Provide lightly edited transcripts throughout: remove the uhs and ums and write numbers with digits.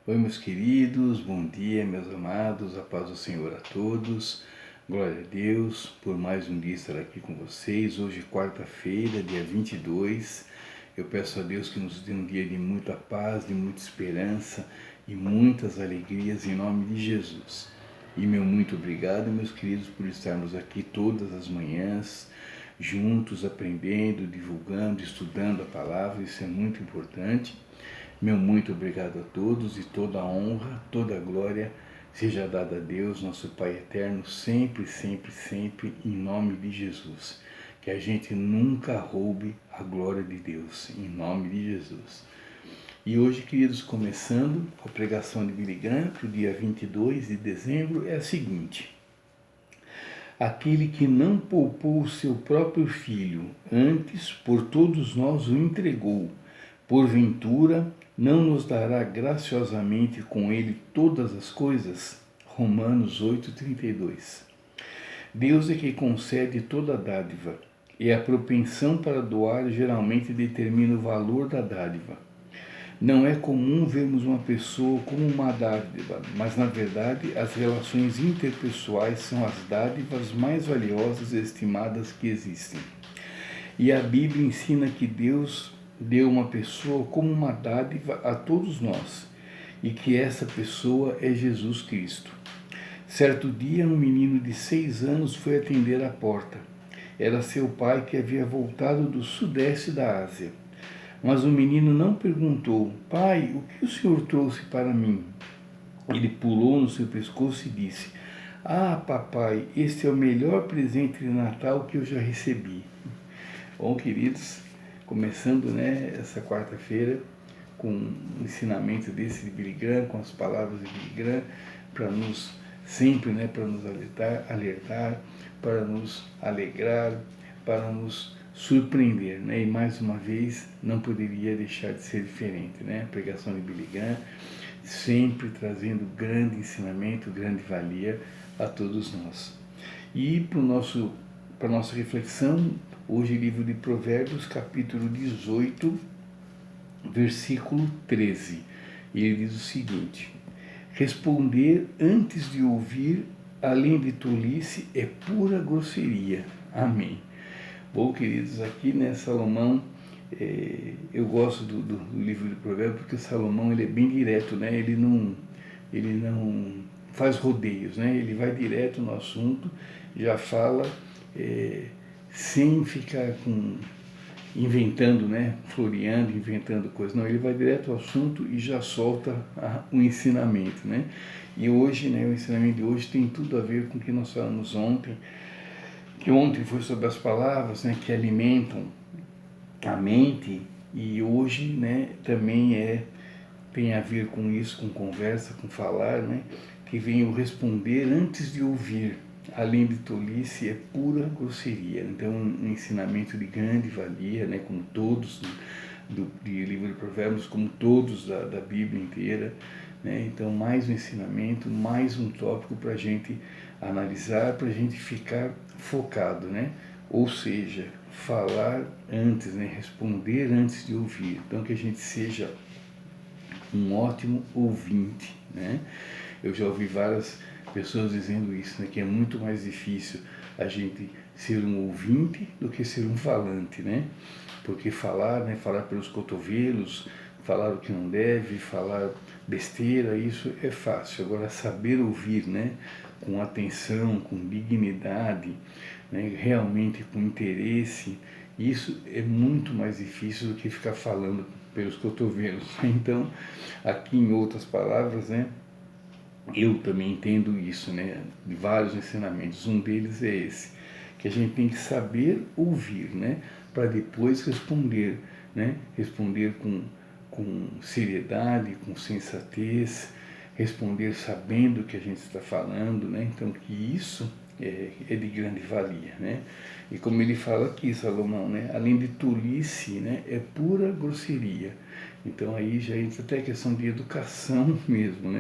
Oi, meus queridos, bom dia, meus amados, a paz do Senhor a todos. Glória a Deus por mais um dia estar aqui com vocês. Hoje, quarta-feira, dia 22. Eu peço a Deus que nos dê um dia de muita paz, de muita esperança e muitas alegrias em nome de Jesus. E meu muito obrigado, meus queridos, por estarmos aqui todas as manhãs, juntos, aprendendo, divulgando, estudando a palavra. Isso é muito importante. Meu muito obrigado a todos e toda a honra, toda a glória seja dada a Deus, nosso Pai eterno, sempre, sempre, sempre, em nome de Jesus. Que a gente nunca roube a glória de Deus, em nome de Jesus. E hoje, queridos, começando a pregação de Billy Graham para o dia 22 de dezembro, é a seguinte: aquele que não poupou o seu próprio filho, antes por todos nós o entregou, porventura não nos dará graciosamente com ele todas as coisas? Romanos 8,32. Deus é que concede toda dádiva, e a propensão para doar geralmente determina o valor da dádiva. Não é comum vermos uma pessoa como uma dádiva, mas na verdade as relações interpessoais são as dádivas mais valiosas e estimadas que existem. E a Bíblia ensina que Deus deu uma pessoa como uma dádiva a todos nós, e que essa pessoa é Jesus Cristo. Certo dia, um menino de 6 anos foi atender à porta. Era seu pai, que havia voltado do sudeste da Ásia. Mas o menino não perguntou: pai, o que o senhor trouxe para mim? Ele pulou no seu pescoço e disse: ah, papai, este é o melhor presente de Natal que eu já recebi. Bom, queridos, começando essa quarta-feira com um ensinamento desse de Billy Graham, com as palavras de Billy Graham, para nos sempre, para nos alertar, para nos alegrar, para nos surpreender, E mais uma vez não poderia deixar de ser diferente, A pregação de Billy Graham sempre trazendo grande ensinamento, grande valia a todos nós. E para a nossa reflexão, hoje, livro de Provérbios, capítulo 18, versículo 13. E ele diz o seguinte: responder antes de ouvir, além de tolice, é pura grosseria. Amém. Bom, queridos, aqui, Salomão, eu gosto do livro de Provérbios porque Salomão ele é bem direto, Ele não faz rodeios, Ele vai direto no assunto, já fala sem ficar inventando, floreando, inventando coisas. Não, ele vai direto ao assunto e já solta o ensinamento, E hoje, o ensinamento de hoje tem tudo a ver com o que nós falamos ontem, que ontem foi sobre as palavras, que alimentam a mente, e hoje, também tem a ver com isso, com conversa, com falar, que vem o responder antes de ouvir, além de tolice, é pura grosseria. Então, um ensinamento de grande valia, como todos do livro de Provérbios, como todos da Bíblia inteira, Então, mais um ensinamento, mais um tópico para a gente analisar, para a gente ficar focado, Ou seja, falar antes, responder antes de ouvir. Então, que a gente seja um ótimo ouvinte, Eu já ouvi várias pessoas dizendo isso, que é muito mais difícil a gente ser um ouvinte do que ser um falante, Porque falar, falar pelos cotovelos, falar o que não deve, falar besteira, isso é fácil. Agora, saber ouvir, com atenção, com dignidade, realmente com interesse, isso é muito mais difícil do que ficar falando pelos cotovelos. Então, aqui em outras palavras, eu também entendo isso, de vários ensinamentos. Um deles é esse, que a gente tem que saber ouvir, para depois responder, Responder com seriedade, com sensatez, responder sabendo o que a gente está falando, Então, que isso é de grande valia, E como ele fala aqui, Salomão, além de tolice, é pura grosseria. Então aí já entra até a questão de educação mesmo,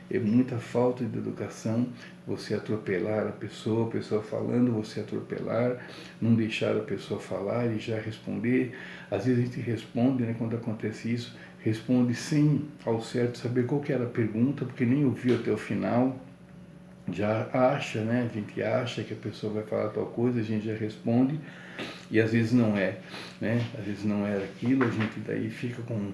É muita falta de educação você atropelar a pessoa falando, você atropelar, não deixar a pessoa falar e já responder. Às vezes a gente responde, quando acontece isso, responde sem ao certo saber qual que era a pergunta, porque nem ouviu até o final, já acha, né? A gente acha que a pessoa vai falar tal coisa, a gente já responde, e às vezes não é, né? Às vezes não era aquilo, a gente daí fica com,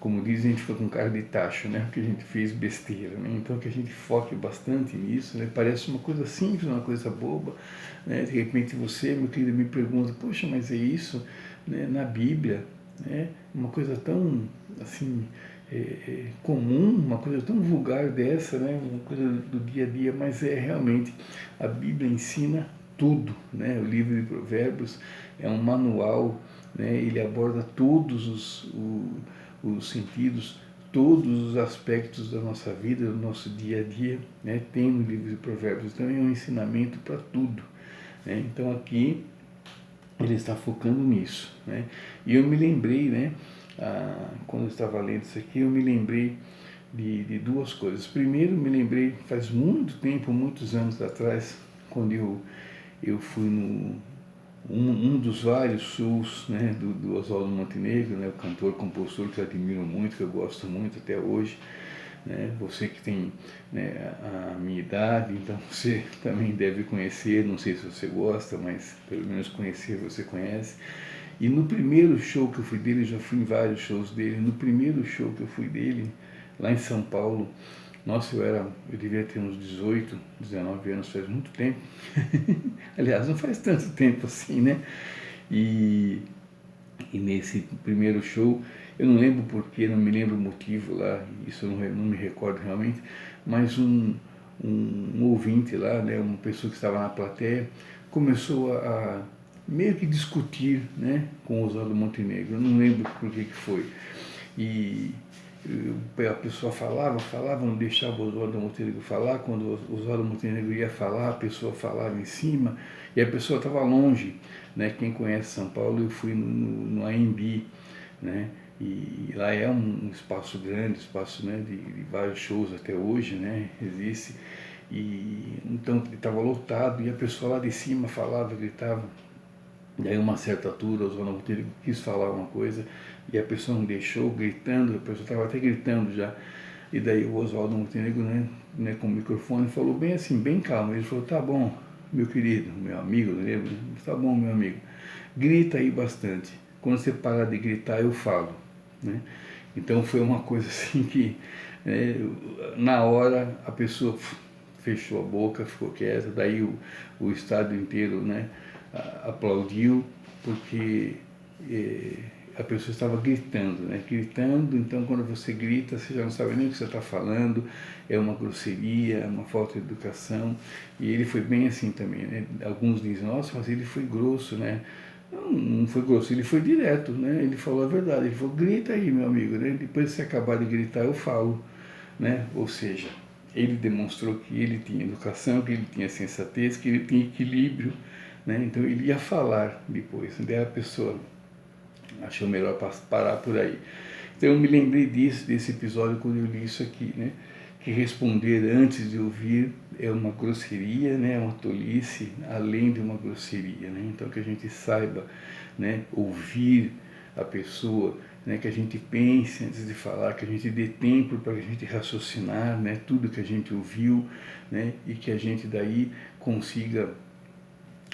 como dizem, a gente fica com cara de tacho, né? Porque a gente fez besteira, né? Então que a gente foque bastante nisso, né? Parece uma coisa simples, uma coisa boba, né? De repente você, meu querido, me pergunta, poxa, mas é isso, né? Na Bíblia, né? Uma coisa tão, assim, comum, uma coisa tão vulgar dessa, né? Uma coisa do dia a dia, mas é realmente, a Bíblia ensina tudo, né? O livro de Provérbios é um manual, né? Ele aborda todos os sentidos, todos os aspectos da nossa vida, do nosso dia a dia, né? Tem no livro de Provérbios, então é um ensinamento para tudo, né? Então aqui ele está focando nisso, né? E eu me lembrei, né? Quando eu estava lendo isso aqui, eu me lembrei de duas coisas. Primeiro, me lembrei, faz muito tempo, muitos anos atrás, quando eu fui um dos vários shows, né, do Oswaldo Montenegro, né, o cantor, compositor que eu admiro muito, que eu gosto muito até hoje, né, você que tem, né, a minha idade, então você também deve conhecer, não sei se você gosta, mas pelo menos conhecer você conhece. E no primeiro show que eu fui dele, eu já fui em vários shows dele, no primeiro show que eu fui dele, lá em São Paulo, nossa, eu devia ter uns 18, 19 anos, faz muito tempo. Aliás, não faz tanto tempo assim, né? E, e nesse primeiro show, eu não lembro porquê, não me lembro o motivo lá, isso eu não me recordo realmente, mas um ouvinte lá, né, uma pessoa que estava na plateia, começou a meio que discutir, né, com o Oswaldo Montenegro, eu não lembro por que foi. E a pessoa falava, não deixava o Oswaldo Montenegro falar, quando o Oswaldo Montenegro ia falar, a pessoa falava em cima, e a pessoa estava longe, né? Quem conhece São Paulo, eu fui no AMB, né? E lá é um espaço grande, espaço, né, de vários shows até hoje, né? Existe. E então estava lotado e a pessoa lá de cima falava, gritava. E aí, uma certa altura, o Oswaldo Montenegro quis falar uma coisa e a pessoa não deixou, gritando, a pessoa estava até gritando já. E daí o Oswaldo Montenegro, né, com o microfone, falou bem assim, bem calmo. Ele falou, tá bom, meu querido, meu amigo, lembra? Tá bom, meu amigo, grita aí bastante. Quando você parar de gritar, eu falo, né? Então foi uma coisa assim que, né, na hora, a pessoa fechou a boca, ficou quieta, daí o estádio inteiro, né, aplaudiu, porque a pessoa estava gritando, né? Gritando, então quando você grita, você já não sabe nem o que você está falando, é uma grosseria, é uma falta de educação, e ele foi bem assim também, né? Alguns dizem, nossa, mas ele foi grosso, né? Não foi grosso, ele foi direto, né? Ele falou a verdade, ele falou, grita aí, meu amigo, né? Depois que você acabar de gritar, eu falo, né? Ou seja, ele demonstrou que ele tinha educação, que ele tinha sensatez, que ele tinha equilíbrio, né? Então ele ia falar depois, daí a pessoa achou melhor parar por aí. Então eu me lembrei desse episódio quando eu li isso aqui, né? Que responder antes de ouvir é uma grosseria, né? É uma tolice, além de uma grosseria, né? Então que a gente saiba, né, ouvir a pessoa, né, que a gente pense antes de falar, que a gente dê tempo para a gente raciocinar, né, tudo que a gente ouviu, né, e que a gente daí consiga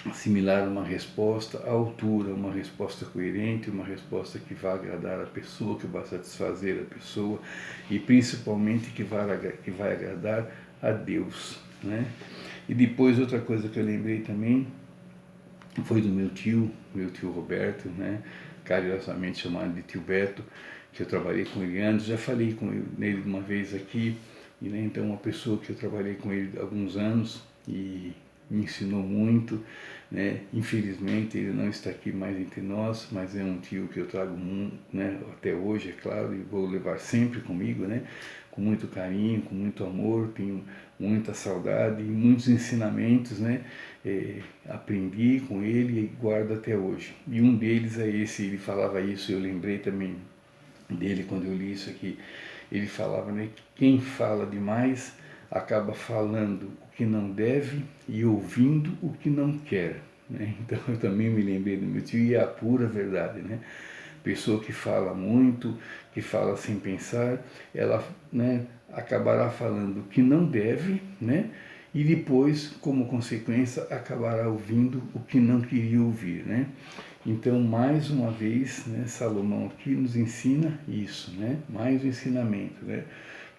assimilar uma resposta à altura, uma resposta coerente, uma resposta que vai agradar a pessoa, que vai satisfazer a pessoa e principalmente que vai agradar a Deus, né? E depois outra coisa que eu lembrei também foi do meu tio Roberto, né? Carinhosamente chamado de tio Beto, que eu trabalhei com ele antes, já falei com ele uma vez aqui, e né, então uma pessoa que eu trabalhei com ele há alguns anos e me ensinou muito, né? Infelizmente ele não está aqui mais entre nós, mas é um tio que eu trago, né, até hoje, é claro, e vou levar sempre comigo, né? Com muito carinho, com muito amor, tenho muita saudade e muitos ensinamentos, né? Aprendi com ele e guardo até hoje. E um deles é esse, ele falava isso, eu lembrei também dele quando eu li isso aqui. Ele falava, né, que quem fala demais acaba falando o que não deve e ouvindo o que não quer, né? Então eu também me lembrei do meu tio e é a pura verdade, né? Pessoa que fala muito, que fala sem pensar, ela, né, acabará falando o que não deve, né? E depois, como consequência, acabará ouvindo o que não queria ouvir, né? Então, mais uma vez, né, Salomão aqui nos ensina isso, né? Mais um ensinamento, né?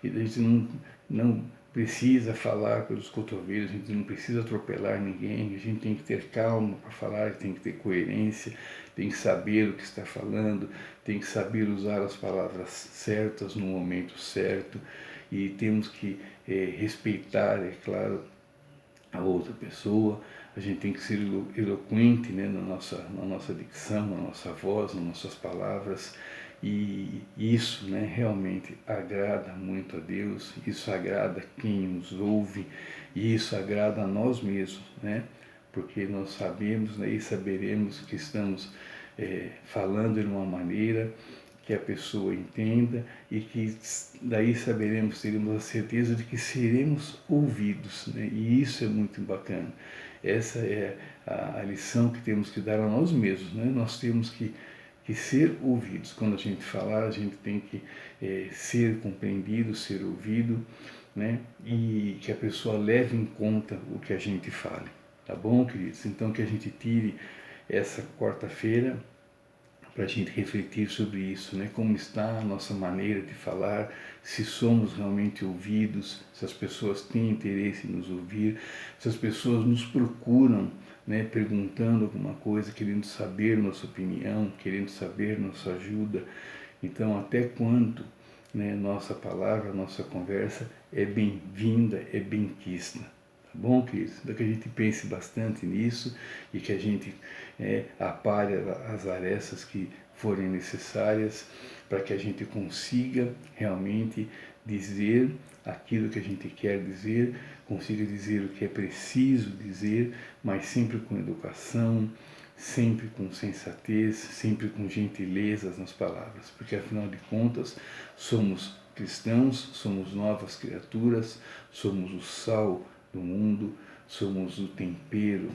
Que a gente não precisa falar pelos cotovelos, a gente não precisa atropelar ninguém, a gente tem que ter calma para falar, tem que ter coerência, tem que saber o que está falando, tem que saber usar as palavras certas no momento certo e temos que respeitar, é claro, a outra pessoa. A gente tem que ser eloquente, né, na nossa dicção, na nossa voz, nas nossas palavras. E isso, né, realmente agrada muito a Deus, isso agrada quem nos ouve, e isso agrada a nós mesmos, né? Porque nós sabemos, né, e saberemos que estamos falando de uma maneira que a pessoa entenda e que daí saberemos, teremos a certeza de que seremos ouvidos, né? E isso é muito bacana. Essa é a lição que temos que dar a nós mesmos, né? Nós temos que ser ouvidos. Quando a gente falar, a gente tem que ser compreendido, ser ouvido, né? E que a pessoa leve em conta o que a gente fale, tá bom, queridos? Então que a gente tire essa quarta-feira para a gente refletir sobre isso, né? Como está a nossa maneira de falar, se somos realmente ouvidos, se as pessoas têm interesse em nos ouvir, se as pessoas nos procuram, né, perguntando alguma coisa, querendo saber nossa opinião, querendo saber nossa ajuda. Então, até quanto, né, nossa palavra, nossa conversa é bem-vinda, é bem-quista. Tá bom, queridos? Então que a gente pense bastante nisso e que a gente apare as arestas que forem necessárias para que a gente consiga realmente dizer aquilo que a gente quer dizer, consiga dizer o que é preciso dizer, mas sempre com educação, sempre com sensatez, sempre com gentilezas nas palavras, porque afinal de contas somos cristãos, somos novas criaturas, somos o sal do mundo, somos o tempero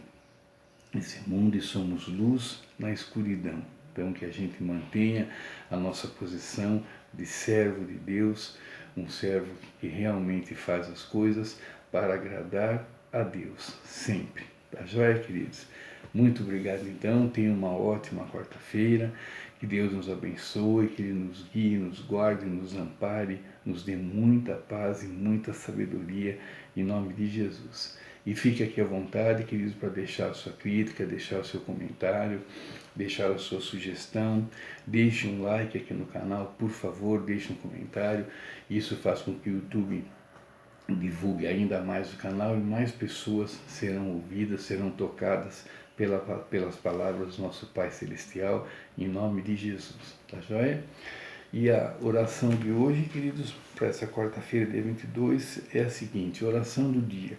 desse mundo e somos luz na escuridão. Então que a gente mantenha a nossa posição de servo de Deus, um servo que realmente faz as coisas para agradar a Deus, sempre. Tá joia, queridos? Muito obrigado então, tenha uma ótima quarta-feira, que Deus nos abençoe, que Ele nos guie, nos guarde, nos ampare, nos dê muita paz e muita sabedoria, em nome de Jesus. E fique aqui à vontade, queridos, para deixar a sua crítica, deixar o seu comentário, deixar a sua sugestão, deixe um like aqui no canal, por favor, deixe um comentário, isso faz com que o YouTube divulgue ainda mais o canal e mais pessoas serão ouvidas, serão tocadas pelas palavras do nosso Pai Celestial, em nome de Jesus, tá joia? E a oração de hoje, queridos, para essa quarta-feira, dia 22, é a seguinte, oração do dia.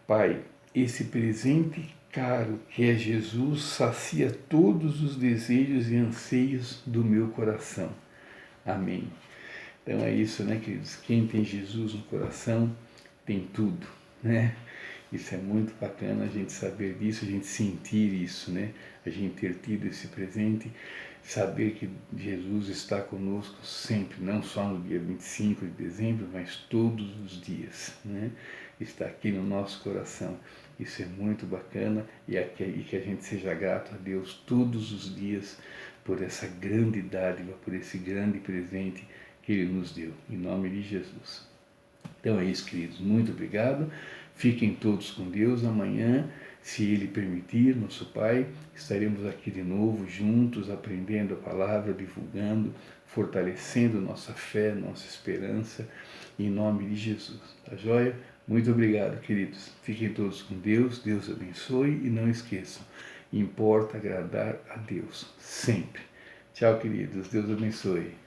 Pai, esse presente caro que é Jesus sacia todos os desejos e anseios do meu coração. Amém. Então é isso, né, queridos? Quem tem Jesus no coração tem tudo, né? Isso é muito bacana a gente saber disso, a gente sentir isso, né? A gente ter tido esse presente, saber que Jesus está conosco sempre, não só no dia 25 de dezembro, mas todos os dias, né? Está aqui no nosso coração. Isso é muito bacana e que a gente seja grato a Deus todos os dias por essa grande dádiva, por esse grande presente que Ele nos deu, em nome de Jesus. Então é isso, queridos. Muito obrigado. Fiquem todos com Deus. Amanhã, se Ele permitir, nosso Pai, estaremos aqui de novo, juntos, aprendendo a palavra, divulgando, fortalecendo nossa fé, nossa esperança, em nome de Jesus. Tá joia? Muito obrigado, queridos. Fiquem todos com Deus. Deus abençoe e não esqueçam, importa agradar a Deus, sempre. Tchau, queridos. Deus abençoe.